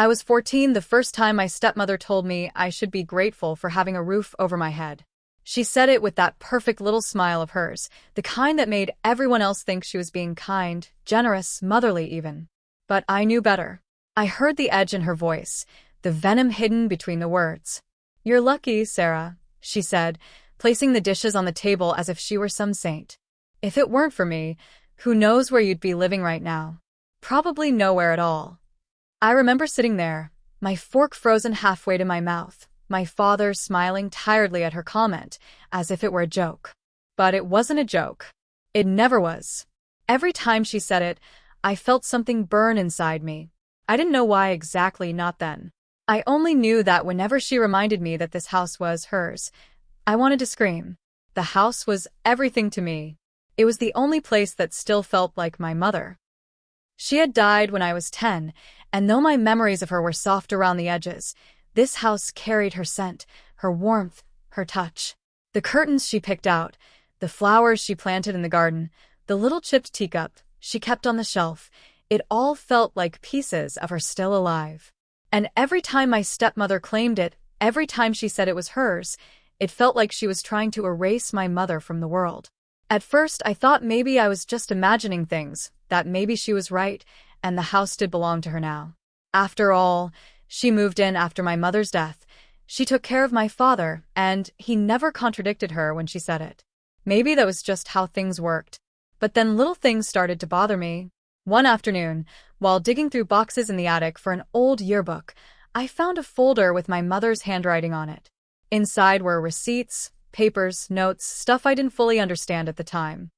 I was 14 the first time my stepmother told me I should be grateful for having a roof over my head. She said it with that perfect little smile of hers, the kind that made everyone else think she was being kind, generous, motherly even. But I knew better. I heard the edge in her voice, the venom hidden between the words. "You're lucky, Sarah," she said, placing the dishes on the table as if she were some saint. "If it weren't for me, who knows where you'd be living right now? Probably nowhere at all." I remember sitting there, my fork frozen halfway to my mouth, my father smiling tiredly at her comment, as if it were a joke. But it wasn't a joke. It never was. Every time she said it, I felt something burn inside me. I didn't know why exactly, not then. I only knew that whenever she reminded me that this house was hers, I wanted to scream. The house was everything to me. It was the only place that still felt like my mother. She had died when I was 10, and though my memories of her were soft around the edges, this house carried her scent, her warmth, her touch. The curtains she picked out, the flowers she planted in the garden, the little chipped teacup she kept on the shelf, it all felt like pieces of her still alive. And every time my stepmother claimed it, every time she said it was hers, it felt like she was trying to erase my mother from the world. At first, I thought maybe I was just imagining things, that maybe she was right, and the house did belong to her now. After all, she moved in after my mother's death. She took care of my father, and he never contradicted her when she said it. Maybe that was just how things worked. But then little things started to bother me. One afternoon, while digging through boxes in the attic for an old yearbook, I found a folder with my mother's handwriting on it. Inside were receipts, papers, notes, stuff I didn't fully understand at the time.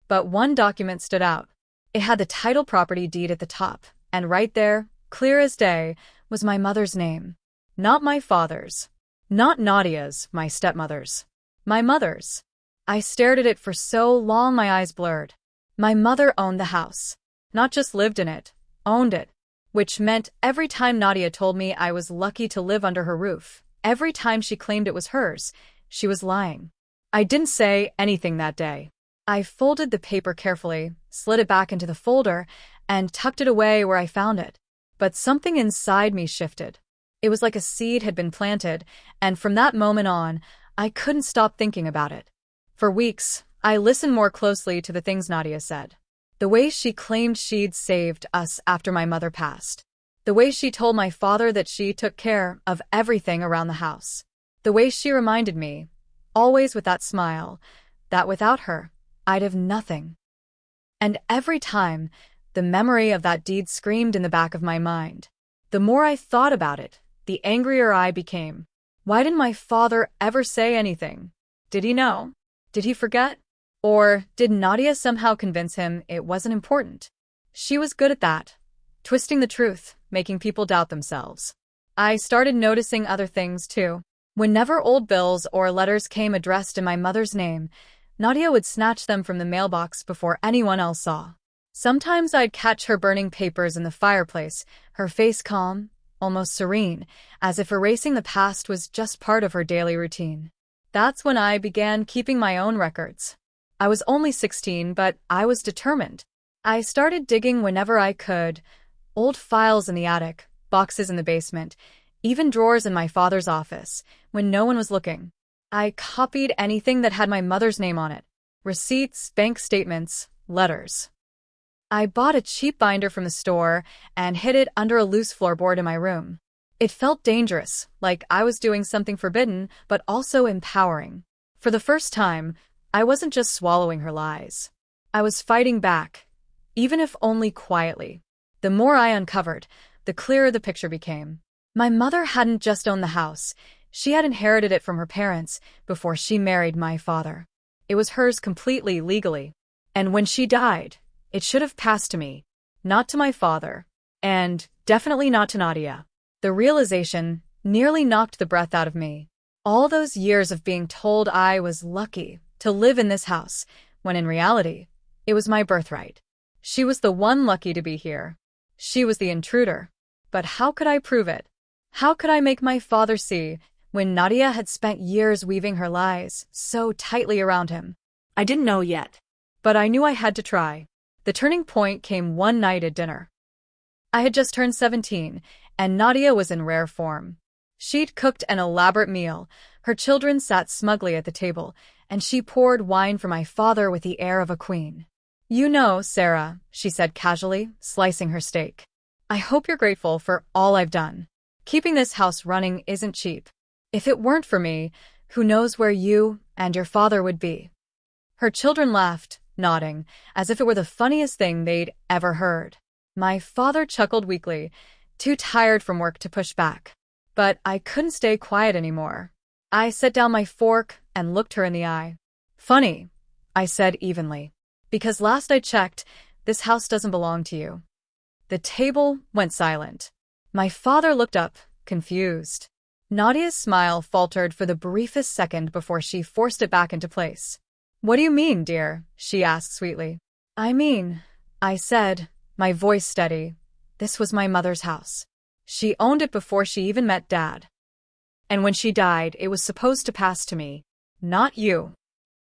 But one document stood out. It had the title property deed at the top, and right there, clear as day, was my mother's name. Not my father's. Not Nadia's, my stepmother's. My mother's. I stared at it for so long my eyes blurred. My mother owned the house. Not just lived in it, owned it. Which meant every time Nadia told me I was lucky to live under her roof, every time she claimed it was hers, she was lying. I didn't say anything that day. I folded the paper carefully, slid it back into the folder, and tucked it away where I found it. But something inside me shifted. It was like a seed had been planted, and from that moment on, I couldn't stop thinking about it. For weeks, I listened more closely to the things Nadia said. The way she claimed she'd saved us after my mother passed. The way she told my father that she took care of everything around the house. The way she reminded me, always with that smile, that without her, I'd have nothing. And every time, the memory of that deed screamed in the back of my mind. The more I thought about it, the angrier I became. Why didn't my father ever say anything? Did he know? Did he forget? Or did Nadia somehow convince him it wasn't important? She was good at that. Twisting the truth, making people doubt themselves. I started noticing other things too. Whenever old bills or letters came addressed in my mother's name, Nadia would snatch them from the mailbox before anyone else saw. Sometimes I'd catch her burning papers in the fireplace, her face calm, almost serene, as if erasing the past was just part of her daily routine. That's when I began keeping my own records. I was only 16, but I was determined. I started digging whenever I could. Old files in the attic, boxes in the basement, even drawers in my father's office, when no one was looking. I copied anything that had my mother's name on it. Receipts, bank statements, letters. I bought a cheap binder from the store and hid it under a loose floorboard in my room. It felt dangerous, like I was doing something forbidden, but also empowering. For the first time, I wasn't just swallowing her lies. I was fighting back, even if only quietly. The more I uncovered, the clearer the picture became. My mother hadn't just owned the house. She had inherited it from her parents before she married my father. It was hers completely legally. And when she died, it should have passed to me, not to my father, and definitely not to Nadia. The realization nearly knocked the breath out of me. All those years of being told I was lucky to live in this house, when in reality, it was my birthright. She was the one lucky to be here. She was the intruder. But how could I prove it? How could I make my father see when Nadia had spent years weaving her lies so tightly around him? I didn't know yet, but I knew I had to try. The turning point came one night at dinner. I had just turned 17, and Nadia was in rare form. She'd cooked an elaborate meal, her children sat smugly at the table, and she poured wine for my father with the air of a queen. "You know, Sarah," she said casually, slicing her steak. "I hope you're grateful for all I've done. Keeping this house running isn't cheap. If it weren't for me, who knows where you and your father would be?" Her children laughed, nodding, as if it were the funniest thing they'd ever heard. My father chuckled weakly, too tired from work to push back. But I couldn't stay quiet anymore. I set down my fork and looked her in the eye. "Funny," I said evenly. "Because last I checked, this house doesn't belong to you." The table went silent. My father looked up, confused. Nadia's smile faltered for the briefest second before she forced it back into place. "What do you mean, dear?" she asked sweetly. I said, my voice steady, "this was my mother's house. She owned it before she even met Dad. And when she died, it was supposed to pass to me, not you."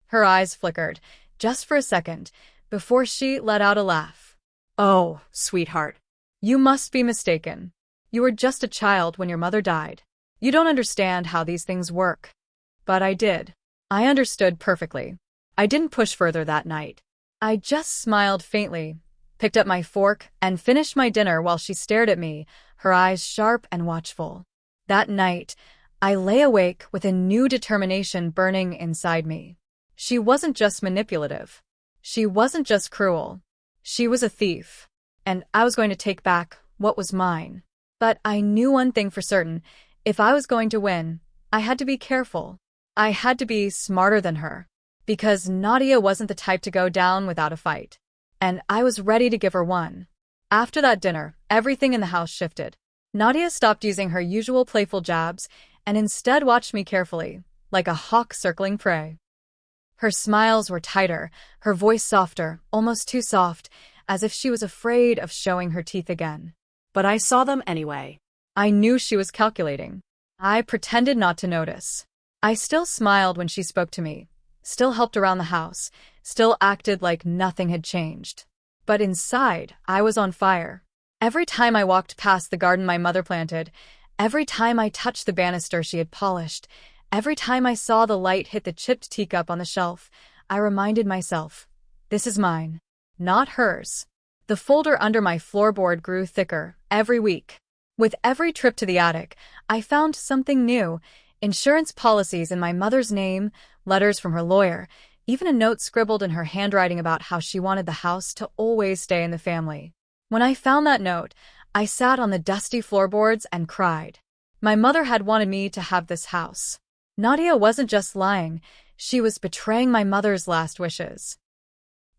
Her eyes flickered, just for a second, before she let out a laugh. "Oh, sweetheart. You must be mistaken. You were just a child when your mother died. You don't understand how these things work." But I did. I understood perfectly. I didn't push further that night. I just smiled faintly, picked up my fork, and finished my dinner while she stared at me, her eyes sharp and watchful. That night, I lay awake with a new determination burning inside me. She wasn't just manipulative. She wasn't just cruel. She was a thief. And I was going to take back what was mine. But I knew one thing for certain. If I was going to win, I had to be careful. I had to be smarter than her. Because Nadia wasn't the type to go down without a fight. And I was ready to give her one. After that dinner, everything in the house shifted. Nadia stopped using her usual playful jabs and instead watched me carefully, like a hawk circling prey. Her smiles were tighter, her voice softer, almost too soft, as if she was afraid of showing her teeth again. But I saw them anyway. I knew she was calculating. I pretended not to notice. I still smiled when she spoke to me, still helped around the house, still acted like nothing had changed. But inside, I was on fire. Every time I walked past the garden my mother planted, every time I touched the banister she had polished, every time I saw the light hit the chipped teacup on the shelf, I reminded myself, this is mine, not hers. The folder under my floorboard grew thicker every week. With every trip to the attic, I found something new: insurance policies in my mother's name, letters from her lawyer, even a note scribbled in her handwriting about how she wanted the house to always stay in the family. When I found that note, I sat on the dusty floorboards and cried. My mother had wanted me to have this house. Nadia wasn't just lying, she was betraying my mother's last wishes.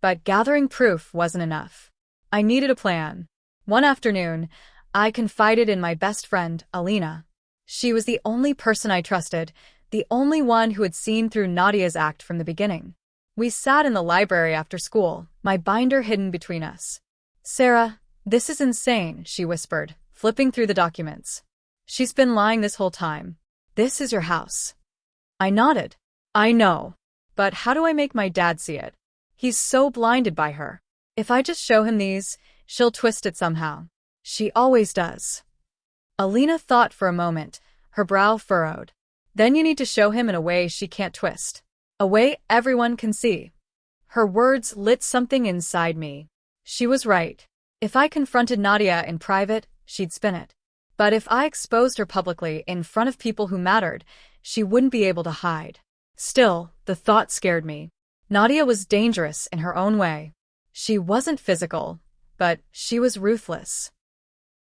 But gathering proof wasn't enough. I needed a plan. One afternoon, I confided in my best friend, Alina. She was the only person I trusted, the only one who had seen through Nadia's act from the beginning. We sat in the library after school, my binder hidden between us. "Sarah, this is insane," she whispered, flipping through the documents. "She's been lying this whole time. This is your house." I nodded. "I know. But how do I make my dad see it? He's so blinded by her. If I just show him these, she'll twist it somehow. She always does." Alina thought for a moment, her brow furrowed. "Then you need to show him in a way she can't twist. A way everyone can see." Her words lit something inside me. She was right. If I confronted Nadia in private, she'd spin it. But if I exposed her publicly in front of people who mattered, she wouldn't be able to hide. Still, the thought scared me. Nadia was dangerous in her own way. She wasn't physical, but she was ruthless.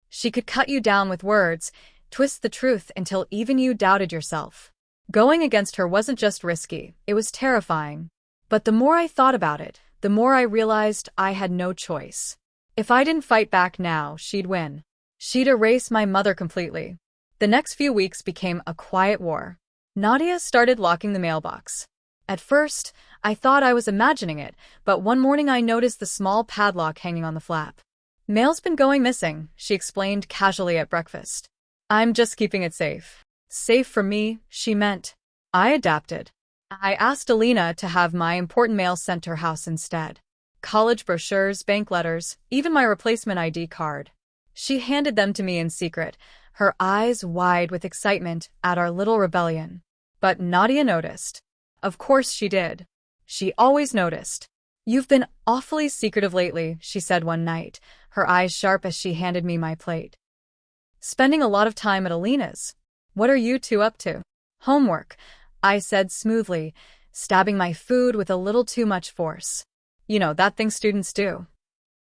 She could cut you down with words, twist the truth until even you doubted yourself. Going against her wasn't just risky, it was terrifying. But the more I thought about it, the more I realized I had no choice. If I didn't fight back now, she'd win. She'd erase my mother completely. The next few weeks became a quiet war. Nadia started locking the mailbox. At first, I thought I was imagining it, but one morning I noticed the small padlock hanging on the flap. "Mail's been going missing," she explained casually at breakfast. "I'm just keeping it safe." Safe for me, she meant. I adapted. I asked Alina to have my important mail sent to her house instead. College brochures, bank letters, even my replacement ID card. She handed them to me in secret, her eyes wide with excitement at our little rebellion. But Nadia noticed. Of course she did. She always noticed. "You've been awfully secretive lately," she said one night, her eyes sharp as she handed me my plate. "Spending a lot of time at Alina's. What are you two up to?" "Homework," I said smoothly, stabbing my food with a little too much force. "You know, that thing students do."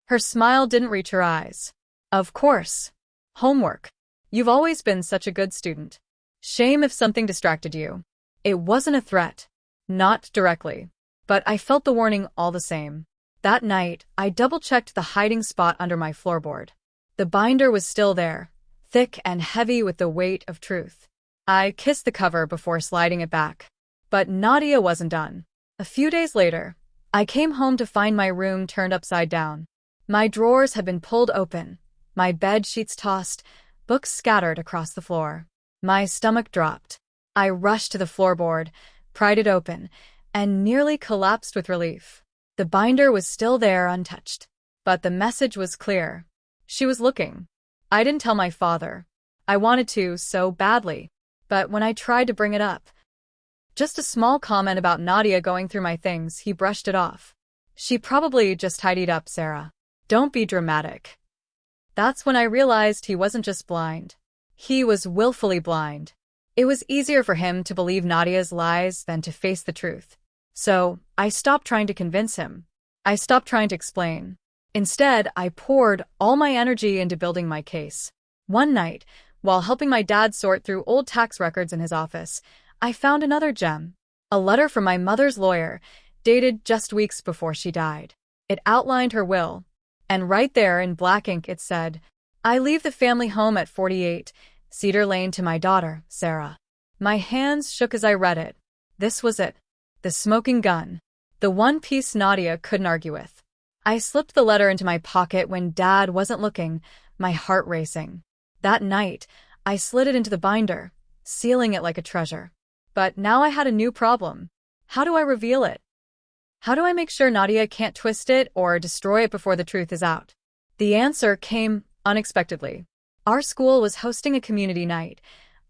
Her smile didn't reach her eyes. "Of course. Homework. You've always been such a good student. Shame if something distracted you." It wasn't a threat. Not directly. But I felt the warning all the same. That night, I double-checked the hiding spot under my floorboard. The binder was still there, thick and heavy with the weight of truth. I kissed the cover before sliding it back. But Nadia wasn't done. A few days later, I came home to find my room turned upside down. My drawers had been pulled open, my bed sheets tossed, books scattered across the floor. My stomach dropped. I rushed to the floorboard, pried it open, and nearly collapsed with relief. The binder was still there untouched. But the message was clear. She was looking. I didn't tell my father. I wanted to so badly. But when I tried to bring it up, just a small comment about Nadia going through my things, he brushed it off. "She probably just tidied up, Sarah. Don't be dramatic." That's when I realized he wasn't just blind. He was willfully blind. It was easier for him to believe Nadia's lies than to face the truth. So, I stopped trying to convince him. I stopped trying to explain. Instead, I poured all my energy into building my case. One night, while helping my dad sort through old tax records in his office, I found another gem. A letter from my mother's lawyer, dated just weeks before she died. It outlined her will. And right there in black ink it said, "I leave the family home at 48, Cedar Lane to my daughter, Sarah." My hands shook as I read it. This was it. The smoking gun. The one piece Nadia couldn't argue with. I slipped the letter into my pocket when Dad wasn't looking, my heart racing. That night, I slid it into the binder, sealing it like a treasure. But now I had a new problem. How do I reveal it? How do I make sure Nadia can't twist it or destroy it before the truth is out? The answer came unexpectedly. Our school was hosting a community night,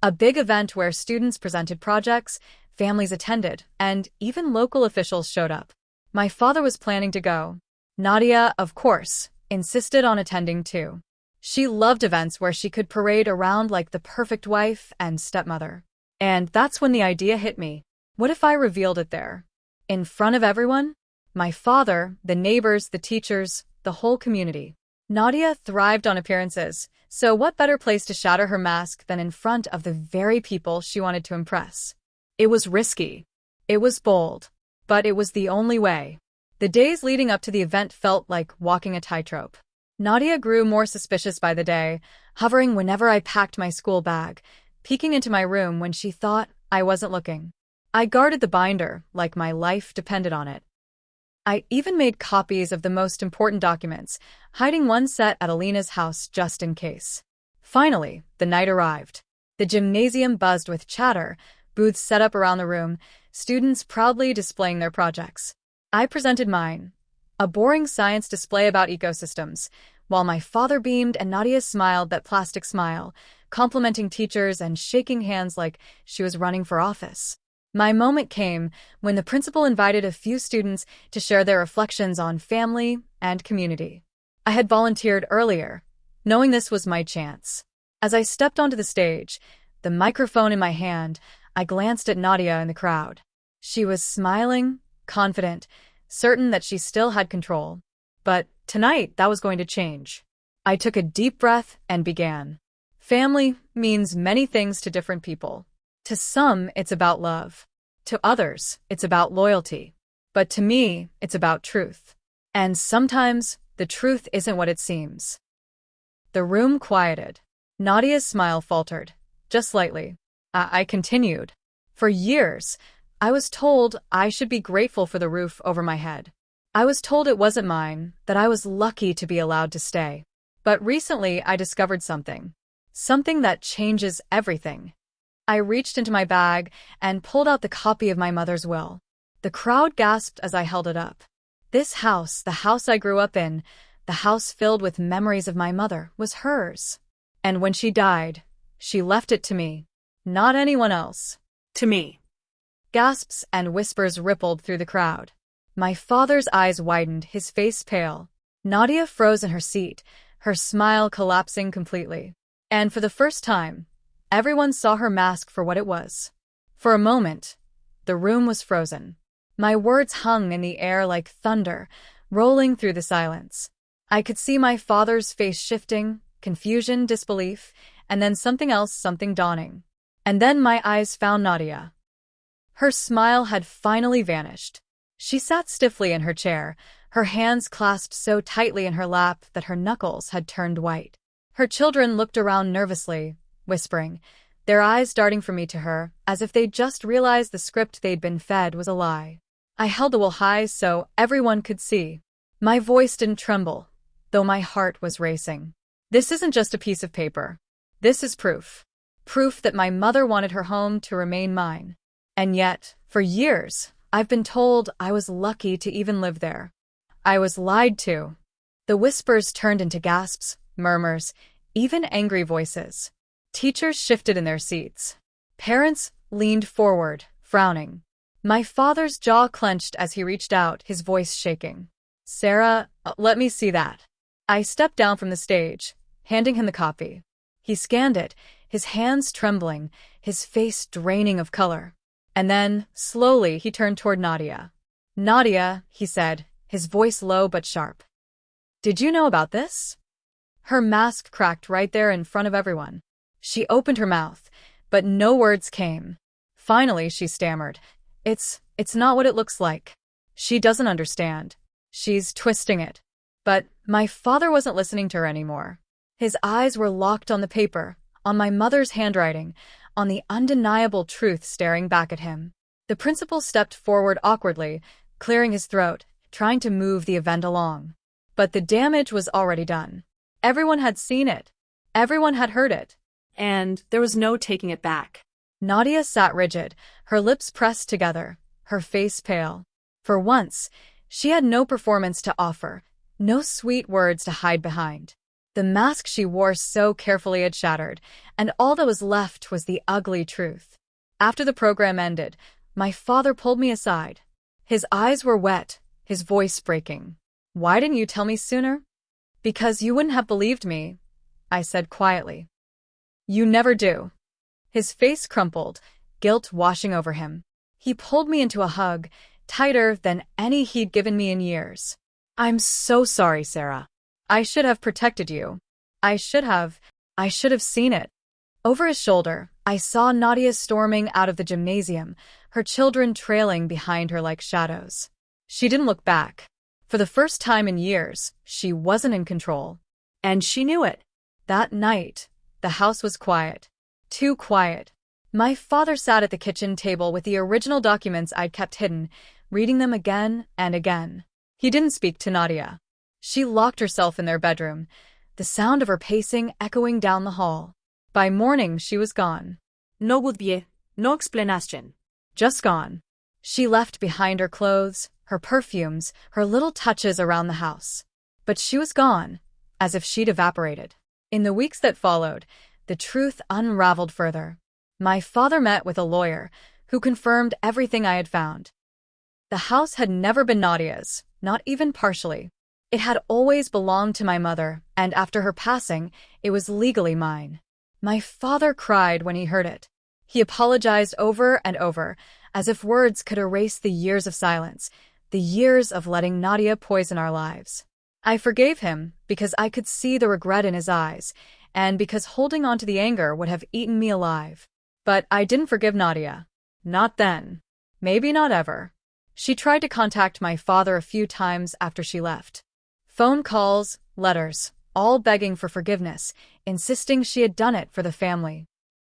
a big event where students presented projects, families attended, and even local officials showed up. My father was planning to go. Nadia, of course, insisted on attending too. She loved events where she could parade around like the perfect wife and stepmother. And that's when the idea hit me. What if I revealed it there? In front of everyone? My father, the neighbors, the teachers, the whole community. Nadia thrived on appearances, so what better place to shatter her mask than in front of the very people she wanted to impress? It was risky. It was bold. But it was the only way. The days leading up to the event felt like walking a tightrope. Nadia grew more suspicious by the day, hovering whenever I packed my school bag, peeking into my room when she thought I wasn't looking. I guarded the binder like my life depended on it. I even made copies of the most important documents, hiding one set at Alina's house just in case. Finally, the night arrived. The gymnasium buzzed with chatter, booths set up around the room, students proudly displaying their projects. I presented mine, a boring science display about ecosystems, while my father beamed and Nadia smiled that plastic smile, complimenting teachers and shaking hands like she was running for office. My moment came when the principal invited a few students to share their reflections on family and community. I had volunteered earlier, knowing this was my chance. As I stepped onto the stage, the microphone in my hand, I glanced at Nadia in the crowd. She was smiling, confident, certain that she still had control. But tonight, that was going to change. I took a deep breath and began. Family means many things to different people. To some, it's about love. To others, it's about loyalty. But to me, it's about truth. And sometimes, the truth isn't what it seems. The room quieted. Nadia's smile faltered, just slightly. I continued. For years, I was told I should be grateful for the roof over my head. I was told it wasn't mine, that I was lucky to be allowed to stay. But recently, I discovered something. Something that changes everything. I reached into my bag and pulled out the copy of my mother's will. The crowd gasped as I held it up. This house, the house I grew up in, the house filled with memories of my mother, was hers. And when she died, she left it to me. Not anyone else. To me. Gasps and whispers rippled through the crowd. My father's eyes widened, his face pale. Nadia froze in her seat, her smile collapsing completely. And for the first time, everyone saw her mask for what it was. For a moment, the room was frozen. My words hung in the air like thunder, rolling through the silence. I could see my father's face shifting, confusion, disbelief, and then something else, something dawning. And then my eyes found Nadia. Her smile had finally vanished. She sat stiffly in her chair, her hands clasped so tightly in her lap that her knuckles had turned white. Her children looked around nervously, whispering, their eyes darting from me to her, as if they'd just realized the script they'd been fed was a lie. I held the will high so everyone could see. My voice didn't tremble, though my heart was racing. This isn't just a piece of paper. This is proof. Proof that my mother wanted her home to remain mine. And yet, for years, I've been told I was lucky to even live there. I was lied to. The whispers turned into gasps, murmurs, even angry voices. Teachers shifted in their seats. Parents leaned forward, frowning. My father's jaw clenched as he reached out, his voice shaking. Sarah, let me see that. I stepped down from the stage, handing him the copy. He scanned it, his hands trembling, his face draining of color. And then, slowly, he turned toward Nadia. Nadia, he said, his voice low but sharp. Did you know about this? Her mask cracked right there in front of everyone. She opened her mouth, but no words came. Finally, she stammered. It's not what it looks like. She doesn't understand. She's twisting it. But my father wasn't listening to her anymore. His eyes were locked on the paper, on my mother's handwriting, on the undeniable truth staring back at him. The principal stepped forward awkwardly, clearing his throat, trying to move the event along. But the damage was already done. Everyone had seen it. Everyone had heard it. And there was no taking it back. Nadia sat rigid, her lips pressed together, her face pale. For once, she had no performance to offer, no sweet words to hide behind. The mask she wore so carefully had shattered, and all that was left was the ugly truth. After the program ended, my father pulled me aside. His eyes were wet, his voice breaking. Why didn't you tell me sooner? Because you wouldn't have believed me, I said quietly. You never do. His face crumpled, guilt washing over him. He pulled me into a hug, tighter than any he'd given me in years. I'm so sorry, Sarah. I should have protected you. I should have seen it. Over his shoulder, I saw Nadia storming out of the gymnasium, her children trailing behind her like shadows. She didn't look back. For the first time in years, she wasn't in control. And she knew it. That night, the house was quiet. Too quiet. My father sat at the kitchen table with the original documents I'd kept hidden, reading them again and again. He didn't speak to Nadia. She locked herself in their bedroom, the sound of her pacing echoing down the hall. By morning, she was gone. No goodbye, no explanation. Just gone. She left behind her clothes, her perfumes, her little touches around the house. But she was gone, as if she'd evaporated. In the weeks that followed, the truth unraveled further. My father met with a lawyer, who confirmed everything I had found. The house had never been Nadia's, not even partially. It had always belonged to my mother, and after her passing, it was legally mine. My father cried when he heard it. He apologized over and over, as if words could erase the years of silence, the years of letting Nadia poison our lives. I forgave him because I could see the regret in his eyes, and because holding on to the anger would have eaten me alive. But I didn't forgive Nadia. Not then. Maybe not ever. She tried to contact my father a few times after she left. Phone calls, letters, all begging for forgiveness, insisting she had done it for the family.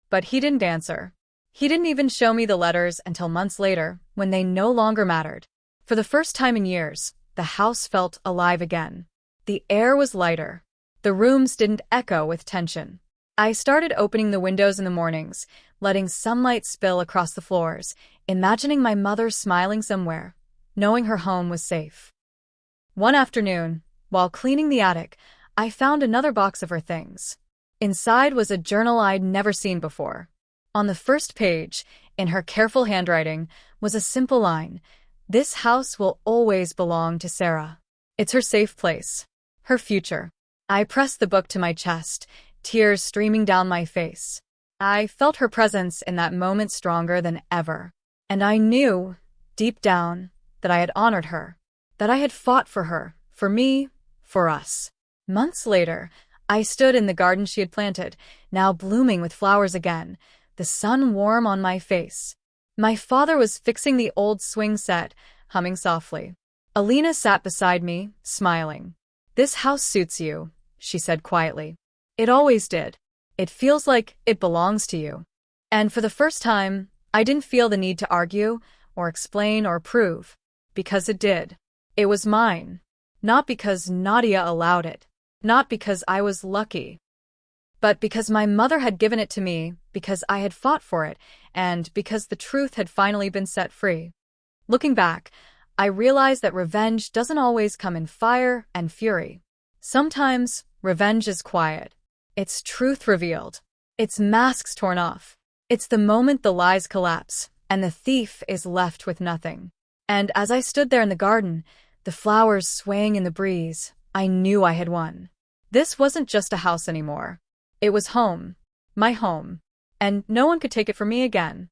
But he didn't answer. He didn't even show me the letters until months later, when they no longer mattered. For the first time in years, the house felt alive again. The air was lighter. The rooms didn't echo with tension. I started opening the windows in the mornings, letting sunlight spill across the floors, imagining my mother smiling somewhere, knowing her home was safe. One afternoon, While cleaning the attic, I found another box of her things. Inside was a journal I'd never seen before. On the first page, in her careful handwriting, was a simple line: "This house will always belong to Sarah. It's her safe place. Her future." I pressed the book to my chest, tears streaming down my face. I felt her presence in that moment stronger than ever. And I knew, deep down, that I had honored her, that I had fought for her, for me, for us. Months later, I stood in the garden she had planted, now blooming with flowers again, the sun warm on my face. My father was fixing the old swing set, humming softly. Alina sat beside me, smiling. "This house suits you," she said quietly. "It always did. It feels like it belongs to you." And for the first time, I didn't feel the need to argue, or explain, or prove. Because it did. It was mine. Not because Nadia allowed it. Not because I was lucky. But because my mother had given it to me, because I had fought for it, and because the truth had finally been set free. Looking back, I realized that revenge doesn't always come in fire and fury. Sometimes, revenge is quiet. It's truth revealed. It's masks torn off. It's the moment the lies collapse, and the thief is left with nothing. And as I stood there in the garden, the flowers swaying in the breeze, I knew I had won. This wasn't just a house anymore. It was home. My home. And no one could take it from me again.